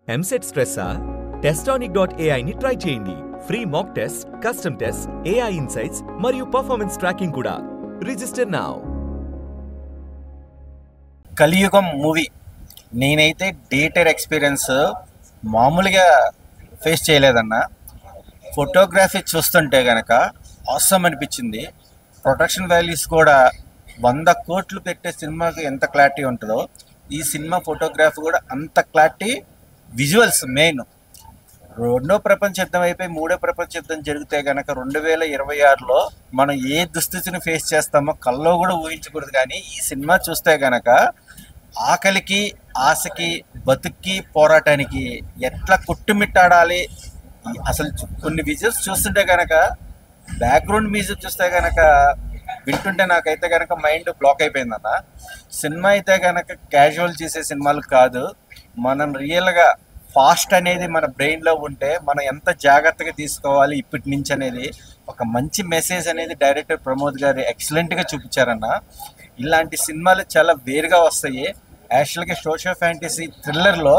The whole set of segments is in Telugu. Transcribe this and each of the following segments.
ఎంసెట్ స్ట్రెస్సా? Testonic.ai ని ట్రై చేయండి. Free mock test, custom test, AI insights మరియు పర్ఫార్మెన్స్ ట్రాకింగ్ కూడా. Register now. కలియుగం మూవీ నేనైతే థియేటర్ ఎక్స్పీరియన్స్ మామూలుగా ఫేస్ చేయలేదన్న. ఫోటోగ్రఫీ చూస్తుంటే కనుక ఆసమ్ అనిపించింది. ప్రొడక్షన్ వాల్యూస్ కూడా 100 కోట్లు పెట్టే సినిమాకి ఎంత క్లారిటీ ఉంటుందో ఈ సినిమా ఫోటోగ్రఫీ కూడా అంత క్లారిటీ. Visuals main. రెండో ప్రపంచ యుద్ధం అయిపోయి మూడో ప్రపంచ యుద్ధం జరిగితే కనుక 2026లో మనం ఏ దుస్థితిని ఫేస్ చేస్తామో కల్లో కూడా ఊహించకూడదు. కానీ ఈ సినిమా చూస్తే కనుక ఆకలికి, ఆశకి, బతుక్కి, పోరాటానికి ఎట్లా కొట్టుమిట్టాడాలి. అసలు కొన్ని విజువల్స్ చూస్తుంటే కనుక, బ్యాక్గ్రౌండ్ మ్యూజిక్ చూస్తే కనుక వింటుంటే నాకైతే కనుక మైండ్ బ్లాక్ అయిపోయిందన్న. సినిమా అయితే కనుక క్యాజువల్ చేసే సినిమాలు కాదు. మనం రియల్గా ఫాస్ట్ అనేది మన బ్రెయిన్లో ఉంటే మనం ఎంత జాగ్రత్తగా తీసుకోవాలి ఇప్పటి నుంచి అనేది ఒక మంచి మెసేజ్ అనేది డైరెక్టర్ ప్రమోద్ గారు ఎక్సలెంట్గా చూపించారన్న. ఇలాంటి సినిమాలు చాలా వేరుగా వస్తాయి. యాక్చువల్గా సోషల్ ఫ్యాంటసీ థ్రిల్లర్లో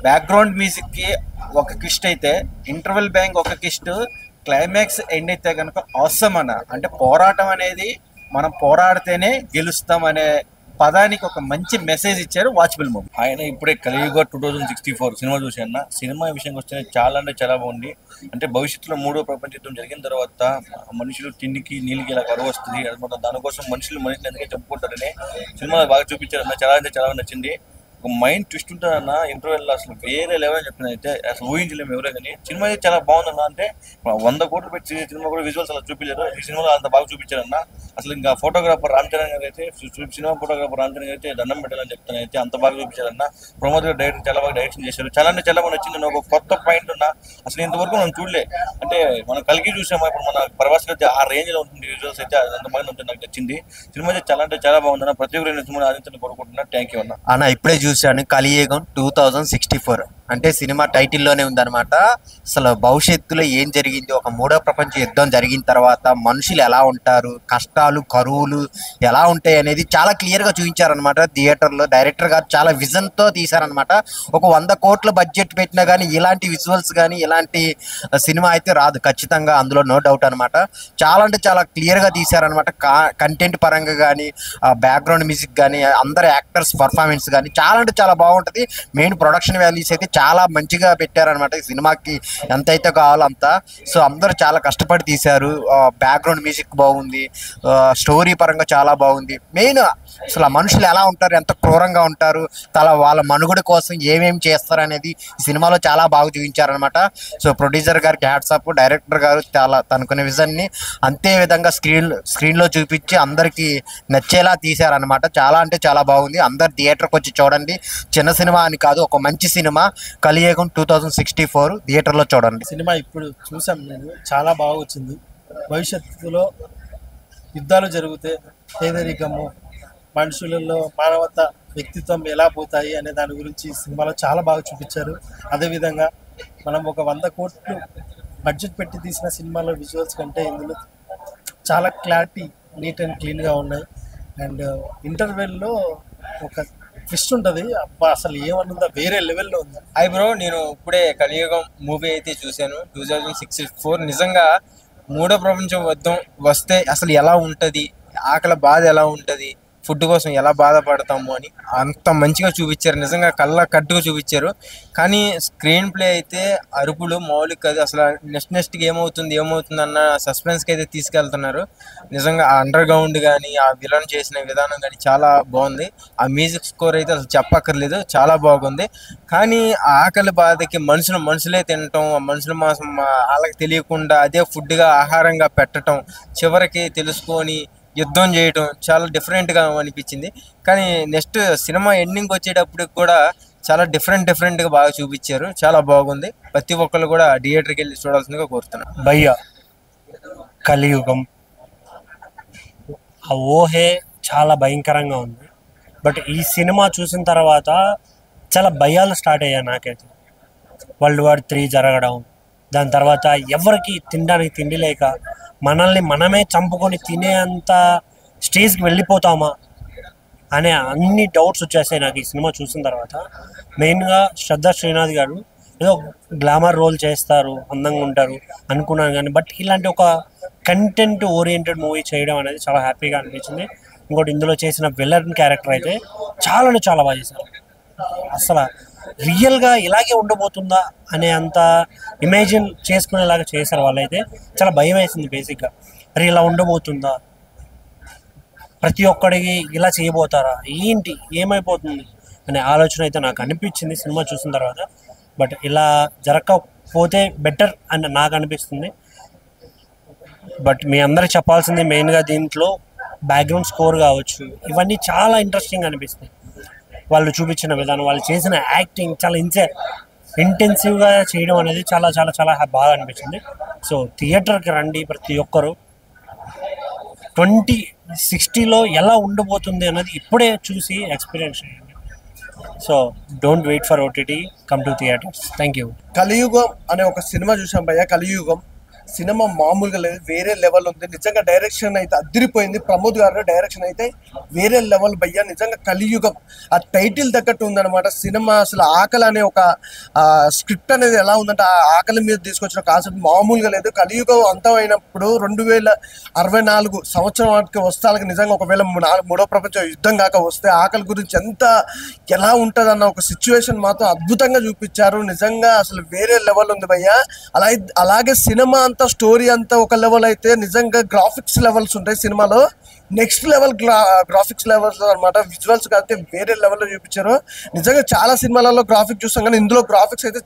బ్యాక్గ్రౌండ్ మ్యూజిక్కి ఒక కిస్ట్ అయితే, ఇంటర్వెల్ బ్యాంక్ ఒక కిస్ట్, క్లైమాక్స్ ఎండ్ అయితే కనుక ఆసమ్ అన్న. అంటే పోరాటం అనేది మనం పోరాడితేనే గెలుస్తాం అనే పదానికి ఒక మంచి మెసేజ్ ఇచ్చారు వాచబుల్ మూవీ. ఆయన ఇప్పుడే కలియుగ 2064 సినిమా చూసాను. సినిమా విషయంకి వస్తే చాలా అంటే చాలా బాగుంది. అంటే భవిష్యత్తులో మూడో ప్రపంచ యుద్ధం జరిగిన తర్వాత మనుషులు తిండికి నీళ్ళకి ఇలా కరువు వస్తుంది, అది దానికోసం మనుషులు ఎందుకే చెప్పుకుంటారని సినిమా బాగా చూపించారన్న. చాలా అంటే చాలా నచ్చింది. ఒక మైండ్ ట్విస్ట్ ఉంటుందన్న. ఇంటర్వెల్ అసలు వేరే లెవెల్ అని చెప్తున్నా. అయితే అసలు ఊహించలేము ఎవరే. కానీ సినిమా అయితే చాలా బాగుందన్న. అంటే 100 కోట్లు పెట్టి సినిమా కూడా విజువల్స్ అలా చూపించారు. ఈ సినిమాలో అంత బాగా చూపించారన్న. అసలు ఇంకా ఫోటోగ్రాఫర్ రామ్ చరణ్ గారు అయితే, సినిమా ఫోటోగ్రాఫర్ రామ్ చరణ్ గారు అయితే దండం పెట్టాలని చెప్తాను. అయితే అంత బాగా చూపించారన్న. ప్రమోద్ గారు డైరెక్టర్ చాలా బాగా డైరెక్షన్ చేశారు. చాలా అంటే చాలా బాగా నచ్చింది. ఒక కొత్త పాయింట్ ఉన్నా అసలు ఇంతవరకు మనం చూడలే. అంటే మనం కలిగి చూసామా, ఇప్పుడు మన ప్రవాస్ అయితే ఆ రేంజ్ లో ఉంటుంది విజువల్స్ అయితే. అంత బాగా ఉంటుంది, నాకు నచ్చింది. సినిమా అయితే చాలా అంటే చాలా బాగుందన్న. ప్రతి ఒక్కరు సినిమా ఆదిత్యని కోరుకుంటున్నా. థ్యాంక్ యూ అన్న. అన్న ఇప్పుడే చూశాను కలియుగం 2064. అంటే సినిమా టైటిల్లోనే ఉందన్నమాట. అసలు భవిష్యత్తులో ఏం జరిగింది, ఒక మూడో ప్రపంచ యుద్ధం జరిగిన తర్వాత మనుషులు ఎలా ఉంటారు, కష్టాలు, కరువులు ఎలా ఉంటాయి అనేది చాలా క్లియర్గా చూపించారనమాట థియేటర్లో. డైరెక్టర్ గారు చాలా విజన్తో తీశారనమాట. ఒక 100 కోట్ల బడ్జెట్ పెట్టినా కానీ ఇలాంటి విజువల్స్ కానీ ఇలాంటి సినిమా అయితే రాదు ఖచ్చితంగా, అందులో నో డౌట్ అనమాట. చాలా అంటే చాలా క్లియర్గా తీశారనమాట. కంటెంట్ పరంగా కానీ, బ్యాక్గ్రౌండ్ మ్యూజిక్ కానీ, అందరు యాక్టర్స్ పర్ఫార్మెన్స్ కానీ చాలా అంటే చాలా బాగుంటుంది. మెయిన్ ప్రొడక్షన్ వాల్యూస్ అయితే చాలా మంచిగా పెట్టారనమాట. ఈ సినిమాకి ఎంతైతే కావాలో అంత. సో అందరూ చాలా కష్టపడి తీశారు. బ్యాక్గ్రౌండ్ మ్యూజిక్ బాగుంది, స్టోరీ పరంగా చాలా బాగుంది. మెయిన్ అసలు మనుషులు ఎలా ఉంటారు, ఎంత క్రూరంగా ఉంటారు, వాళ్ళ మనుగడ కోసం ఏమేమి చేస్తారు అనేది ఈ సినిమాలో చాలా బాగా చూపించారనమాట. సో ప్రొడ్యూసర్ గారికి హ్యాట్స్ ఆఫ్. డైరెక్టర్ గారు చాలా తనకున్న విజన్ని అంతే విధంగా స్క్రీన్లో చూపించి అందరికీ నచ్చేలా తీశారనమాట. చాలా అంటే చాలా బాగుంది. అందరు థియేటర్కి వచ్చి చూడండి. చిన్న సినిమా అని కాదు, ఒక మంచి సినిమా. కలియుగం 2064 థియేటర్లో చూడండి. సినిమా ఇప్పుడు చూసాం, నేను చాలా బాగా వచ్చింది. భవిష్యత్తులో యుద్ధాలు జరిగితే పేదరికము, మనుషులలో మానవత, వ్యక్తిత్వం ఎలా పోతాయి అనే దాని గురించి సినిమాలో చాలా బాగా చూపించారు. అదేవిధంగా మనం ఒక 100 కోట్లు బడ్జెట్ పెట్టి తీసిన సినిమాలో విజువల్స్ కంటే ఇందులో చాలా క్లారిటీ, నీట్ అండ్ క్లీన్గా ఉన్నాయి. అండ్ ఇంటర్వెల్లో ఒక ట్విస్ట్ ఉంటుంది. అబ్బా అసలు ఏమనుందా, వేరే లెవెల్లో ఉంది. హాయ్ బ్రో, నేను ఇప్పుడే కలియుగం మూవీ అయితే చూశాను 2064. నిజంగా మూడో ప్రపంచం యుద్ధం వస్తే అసలు ఎలా ఉంటుంది, ఆకలి బాధ ఎలా ఉంటుంది, ఫుడ్ కోసం ఎలా బాధపడతాము అని అంత మంచిగా చూపించారు. నిజంగా కళ్ళ కట్టుగా చూపించారు. కానీ స్క్రీన్ ప్లే అయితే అరుపులు మౌలిక కాదు. అసలు నెక్స్ట్కి ఏమవుతుంది అన్న సస్పెన్స్కి అయితే తీసుకెళ్తున్నారు. నిజంగా ఆ అండర్ గ్రౌండ్ కానీ, ఆ విలన్ చేసిన విధానం కానీ చాలా బాగుంది. ఆ మ్యూజిక్ స్కోర్ అయితే అసలు చెప్పక్కర్లేదు, చాలా బాగుంది. కానీ ఆ ఆకలి బాధకి మనుషులే తినటం, ఆ మనుషుల మాసం వాళ్ళకి తెలియకుండా అదే ఫుడ్గా ఆహారంగా పెట్టడం, చివరికి తెలుసుకొని యుద్ధం చేయడం చాలా డిఫరెంట్గా అనిపించింది. కానీ నెక్స్ట్ సినిమా ఎండింగ్ వచ్చేటప్పటికి కూడా చాలా డిఫరెంట్గా బాగా చూపించారు. చాలా బాగుంది. ప్రతి ఒక్కరు కూడా థియేటర్కి వెళ్ళి చూడాల్సిందిగా కోరుతున్నాను. భయ్య కలియుగం ఆ ఊహే చాలా భయంకరంగా ఉంది. బట్ ఈ సినిమా చూసిన తర్వాత చాలా భయాలు స్టార్ట్ అయ్యాయి నాకైతే. వరల్డ్ వార్ 3 జరగడం, దాని తర్వాత ఎవరికి తినడానికి తిండి లేక మనల్ని మనమే చంపుకొని తినే అంత స్టేజ్కి వెళ్ళిపోతామా అనే అన్ని డౌట్స్ వచ్చేస్తాయి నాకు ఈ సినిమా చూసిన తర్వాత. మెయిన్గా శ్రద్ధా శ్రీనాథ్ గారు ఏదో గ్లామర్ రోల్ చేస్తారు, అందంగా ఉంటారు అనుకున్నాను కానీ బట్ ఇలాంటి ఒక కంటెంట్ ఓరియంటెడ్ మూవీ చేయడం అనేది చాలా హ్యాపీగా అనిపించింది. ఇంకోటి ఇందులో చేసిన విలన్ క్యారెక్టర్ అయితే చాలా బాగా చేశారు. అసలు రియల్గా ఇలాగే ఉండబోతుందా అనే అంత ఇమాజిన్ చేసుకునేలాగా చేశారు వాళ్ళైతే. చాలా భయం వేసింది బేసిక్గా, అరే ఇలా ఉండబోతుందా, ప్రతి ఒక్కడికి ఇలా చేయబోతారా, ఏంటి ఏమైపోతుంది అనే ఆలోచన అయితే నాకు అనిపించింది సినిమా చూసిన తర్వాత. బట్ ఇలా జరగకపోతే బెటర్ అని నాకు అనిపిస్తుంది. బట్ మీ అందరికి చెప్పాల్సింది మెయిన్గా దీంట్లో బ్యాక్గ్రౌండ్ స్కోర్ కావచ్చు, ఇవన్నీ చాలా ఇంట్రెస్టింగ్ అనిపిస్తాయి. వాళ్ళు చూపించిన విధానం, వాళ్ళు చేసిన యాక్టింగ్ చాలా ఇంటెన్సివ్గా చేయడం అనేది చాలా బాగా అనిపించింది. సో థియేటర్కి రండి ప్రతి ఒక్కరు. 2060లో ఎలా ఉండబోతుంది అన్నది ఇప్పుడే చూసి ఎక్స్పీరియన్స్ చేయండి. So don't wait for OTT, come to theatres. Thank you. Kaliyugam అనే ఒక సినిమా చూసాం భయ్య. కలియుగం సినిమా మామూలుగా లేదు, వేరే లెవెల్ ఉంది. నిజంగా డైరెక్షన్ అయితే అదిరిపోయింది. ప్రమోద్ గారు డైరెక్షన్ అయితే వేరే లెవెల్ భయ్య. నిజంగా కలియుగం ఆ టైటిల్ తగ్గట్టు ఉందన్నమాట సినిమా. అసలు ఆకలి అనే ఒక స్క్రిప్ట్ అనేది ఎలా ఉందంటే ఆ ఆకలి మీద తీసుకొచ్చిన కాన్సెప్ట్ మామూలుగా లేదు. కలియుగం అంతమైనప్పుడు 2064 సంవత్సరానికి వస్తానికి నిజంగా ఒకవేళ మూడో ప్రపంచ యుద్ధం కాక వస్తే ఆకలి గురించి ఎలా ఉంటుంది అన్న ఒక సిచ్యువేషన్ మాత్రం అద్భుతంగా చూపించారు. నిజంగా అసలు వేరే లెవెల్ ఉంది భయ్య. అలాగే సినిమా అంతా స్టోరీ అంతా ఒక లెవెల్ అయితే నిజంగా గ్రాఫిక్స్ లెవెల్స్ ఉంటాయి సినిమాలో. నెక్స్ట్ లెవెల్ గ్రాఫిక్స్ లెవెల్స్ అనమాట. విజువల్స్ అయితే వేరే లెవెల్లో చూపించారు. నిజంగా చాలా సినిమాలలో గ్రాఫిక్స్ చూస్తాం కానీ ఇందులో గ్రాఫిక్స్ అయితే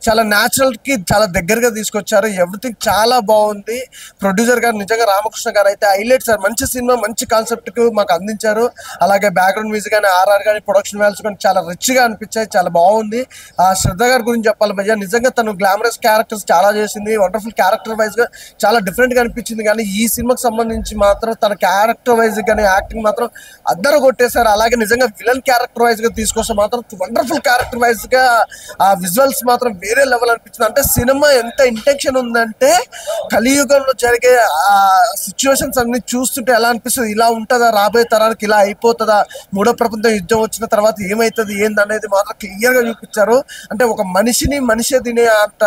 చాలా న్యాచురల్కి చాలా దగ్గరగా తీసుకొచ్చారు. ఎవ్రీథింగ్ చాలా బాగుంది. ప్రొడ్యూసర్ గారు నిజంగా రామకృష్ణ గారు అయితే హైలైట్ సార్. మంచి సినిమా, మంచి కాన్సెప్ట్కి మాకు అందించారు. అలాగే బ్యాక్గ్రౌండ్ మ్యూజిక్ కానీ ఆర్ఆర్ కానీ ప్రొడక్షన్ వాల్యూస్ కానీ చాలా రిచ్గా అనిపించాయి. చాలా బాగుంది. ఆ శ్రద్ధ గారి గురించి చెప్పాలి భయ్య. నిజంగా తను గ్లామరస్ క్యారెక్టర్స్ చాలా చేసింది. వండర్ఫుల్ క్యారెక్టర్ వైజ్గా చాలా డిఫరెంట్గా అనిపించింది. కానీ ఈ సినిమాకి సంబంధించి మాత్రం తన క్యారెక్టర్ వైజ్ కానీ యాక్టింగ్ మాత్రం అద్దరు కొట్టేశారు. అలాగే నిజంగా విలన్ క్యారెక్టర్ వైజ్ గా తీసుకొస్తే మాత్రం వండర్ఫుల్ క్యారెక్టర్ వైజ్ గా ఆ విజువల్స్ మాత్రం వేరే లెవెల్ అనిపించింది. అంటే సినిమా ఎంత ఇంటెన్షన్ ఉందంటే కలియుగంలో జరిగే ఆ సిచ్యువేషన్స్ అన్ని చూస్తుంటే ఎలా అనిపిస్తుంది, ఇలా ఉంటుందా, రాబోయే తరానికి ఇలా అయిపోతుందా, మూడో ప్రపంచ యుద్ధం వచ్చిన తర్వాత ఏమవుతుంది ఏందనేది మాత్రం క్లియర్ గా చూపించారు. అంటే ఒక మనిషే తినే అంత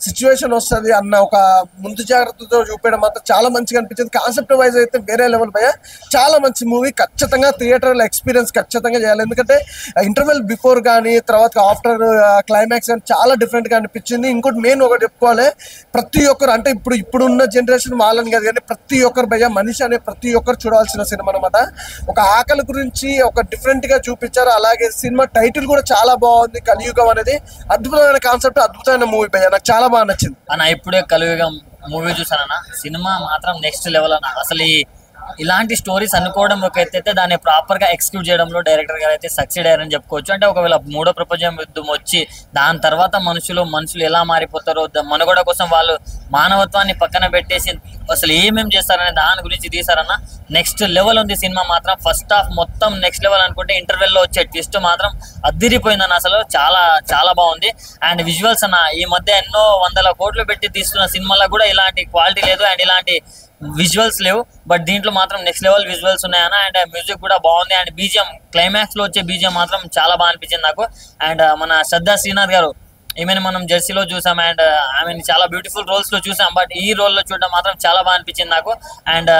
సిచ్యువేషన్ వస్తుంది అన్న ఒక ముందు జాగ్రత్తతో చూపించడం మాత్రం చాలా మంచిగా అనిపించింది. కాన్సెప్ట్ వైజ్ అయితే వేరే లెవెల్ భయ్య. చాలా మంచి మూవీ. ఖచ్చితంగా థియేటర్ ఎక్స్పీరియన్స్ ఖచ్చితంగా చేయాలి. ఎందుకంటే ఇంటర్వెల్ బిఫోర్ కానీ తర్వాత ఆఫ్టర్ క్లైమాక్స్ కానీ చాలా డిఫరెంట్గా అనిపించింది. ఇంకోటి మెయిన్ ఒకటి చెప్పుకోవాలి, ప్రతి ఒక్కరు అంటే ఇప్పుడున్న జనరేషన్ వాళ్ళని కాదు కానీ ప్రతి ఒక్కరు భయ్య, మనిషి అనే ప్రతి ఒక్కరు చూడాల్సిన సినిమా అనమాట. ఒక ఆకలి గురించి ఒక డిఫరెంట్గా చూపించారు. అలాగే సినిమా టైటిల్ కూడా చాలా బాగుంది. కలియుగం అనేది అద్భుతమైన కాన్సెప్ట్, అద్భుతమైన మూవీ భయ్య. నాకు చాలా బాగా నచ్చింది అన్న. ఇప్పుడే కలియుగం మూవీ చూసానన్న, సినిమా మాత్రం నెక్స్ట్ లెవెల్ అన్న. అసలు ఇలాంటి స్టోరీస్ అనుకోవడం ఒక ఎత్తైతే దాన్ని ప్రాపర్గా ఎక్స్క్యూట్ చేయడంలో డైరెక్టర్ గారు అయితే సక్సెడ్ అయ్యారని చెప్పుకోవచ్చు. అంటే ఒకవేళ మూడో ప్రపంచ యుద్ధం వచ్చి దాని తర్వాత మనుషులు ఎలా మారిపోతారో, మనుగడ కోసం వాళ్ళు మానవత్వాన్ని పక్కన పెట్టేసి అసలు ఏమేమి చేస్తారనే దాని గురించి తీసారన్న. నెక్స్ట్ లెవెల్ ఉంది సినిమా మాత్రం. ఫస్ట్ హాఫ్ మొత్తం నెక్స్ట్ లెవెల్ అనుకుంటే ఇంటర్వెల్లో వచ్చే ట్విస్ట్ మాత్రం అద్దిరిపోయిందన్న. అసలు చాలా బాగుంది. అండ్ విజువల్స్ అన్న, ఈ మధ్య ఎన్నో 100 కోట్లు పెట్టి తీస్తున్న సినిమాలో కూడా ఇలాంటి క్వాలిటీ లేదు అండ్ ఇలాంటి విజువల్స్ లేవు. బట్ దీంట్లో మాత్రం నెక్స్ట్ లెవెల్ విజువల్స్ ఉన్నాయన్న. అండ్ మ్యూజిక్ కూడా బాగుంది. అండ్ బీజిఎం, క్లైమాక్స్ లో వచ్చే బీజిఎం మాత్రం చాలా బాగా అనిపించింది నాకు. అండ్ మన శ్రద్ధా శ్రీనాథ్ గారు, ఈమెను మనం జెర్సీలో చూసాం అండ్ ఆమెను చాలా బ్యూటిఫుల్ రోల్స్ లో చూసాం. బట్ ఈ రోల్లో చూడడం మాత్రం చాలా బాగా అనిపించింది నాకు. అండ్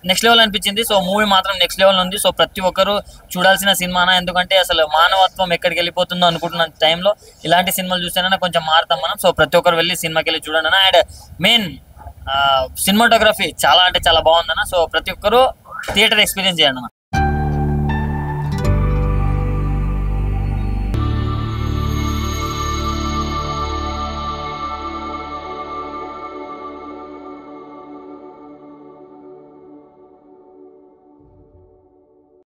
నెక్స్ట్ లెవెల్ అనిపించింది. సో మూవీ మాత్రం నెక్స్ట్ లెవెల్ ఉంది. సో ప్రతి ఒక్కరు చూడాల్సిన సినిమానా. ఎందుకంటే అసలు మానవత్వం ఎక్కడికి వెళ్ళిపోతుందో అనుకుంటున్న టైంలో ఇలాంటి సినిమాలు చూస్తేనే కొంచెం మారుతాం మనం. సో ప్రతి ఒక్కరు వెళ్ళి సినిమాకి వెళ్ళి చూడండి. అండ్ మెయిన్ సినిమాటోగ్రఫీ చాలా బాగుందన్న. సో ప్రతి ఒక్కరు థియేటర్ ఎక్స్పీరియన్స్ చేయండి.